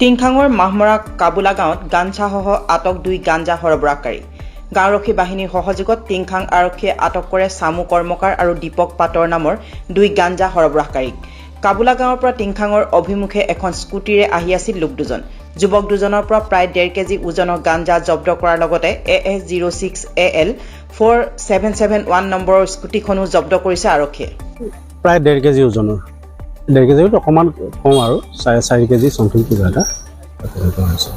টিংখাঙৰ মাহমৰা কাবুলা গাঁৱত গাঞ্জাসহ আটক 2 গাঞ্জা সৰবৰাহকাৰী। গাঁওৰক্ষী বাহিনীৰ সহযোগত টিংখাং আৰক্ষীয়ে আটক কৰে চামু কৰ্মকাৰ আৰু দীপক পাটৰ নামৰ 2 গাঞ্জা সৰবৰাহকাৰীক। কাবুলা গাঁৱৰ পৰা টিংখাঙৰ অভিমুখে এখন স্কুটিৰে আহি আছিল লোক দুজন। যুৱক দুজনৰ পৰা প্ৰায় 1.5 কেজি ওজনৰ গাঞ্জা জব্দ কৰাৰ লগতে AS06AL 4771 নম্বৰৰ স্কুটিখনো জব্দ কৰিছে আৰক্ষীয়ে। প্ৰায় 1.5 কেজি ওজনৰ 1.5 কেজি অকণমান কম আৰু 4.5 কেজি চমথিং কিবা এটা হৈছে।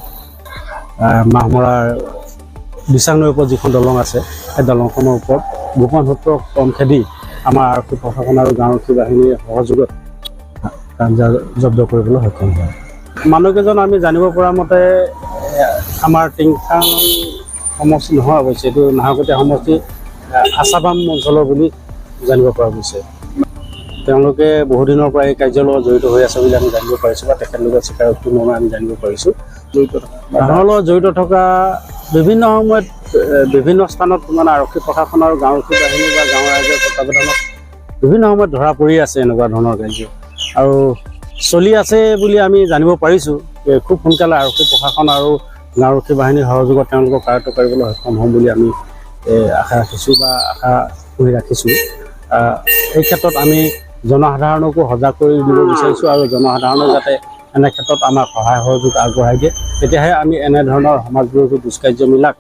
মাহমৰাৰ দিচাং নৈৰ ওপৰত যিখন দলং আছে সেই দলংখনৰ ওপৰত গোপন সূত্ৰ খেদি আমাৰ আৰক্ষী প্ৰশাসন আৰু গাঁওৰক্ষী বাহিনীৰ সহযোগত গাঞ্জা জব্দ কৰিবলৈ সক্ষম হয়। মানুহকেইজন আমি জানিব পৰা মতে আমাৰ টিংখাং সমষ্টি নহয়, অৱশ্যে এইটো নাহৰকটীয়া সমষ্টি আছাবাম অঞ্চলৰ বুলি জানিব পৰা গৈছে। তেওঁলোকে বহুদিনৰ পৰা এই কাৰ্যৰ লগত জড়িত হৈ আছে বুলি আমি জানিব পাৰিছোঁ, বা তেখেতলোকৰ স্বীকাৰোক্তি মৰ্মে আমি জানিব পাৰিছোঁ। মানুহৰ লগত জড়িত থকা বিভিন্ন সময়ত বিভিন্ন স্থানত মানে আৰক্ষী প্ৰশাসন আৰু গাঁওৰক্ষী বাহিনী বা গাঁৱৰ ৰাইজৰ তত্বাৱধানত বিভিন্ন সময়ত ধৰা পৰি আছে এনেকুৱা ধৰণৰ কাৰ্য, আৰু চলি আছে বুলি আমি জানিব পাৰিছোঁ। খুব সোনকালে আৰক্ষী প্ৰশাসন আৰু গাঁওৰক্ষী বাহিনীৰ সহযোগত তেওঁলোকক কাৰ্য কৰিবলৈ সক্ষম হ'ম বুলি আমি আশা ৰাখিছোঁ বা আশা কৰি ৰাখিছোঁ। এই ক্ষেত্ৰত আমি জনসাধাৰণকো সজাগ কৰি দিব বিচাৰিছোঁ, আৰু জনসাধাৰণে যাতে এনে ক্ষেত্ৰত আমাক সহায় সহযোগ আগবঢ়াই দিয়ে, তেতিয়াহে আমি এনেধৰণৰ সমাজবিৰোধী দুষ্কাৰ্যবিলাক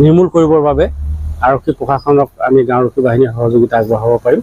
নিৰ্মূল কৰিবৰ বাবে আৰক্ষী প্ৰশাসনক আমি গাঁওৰক্ষী বাহিনীৰ সহযোগিতা আগবঢ়াব পাৰিম।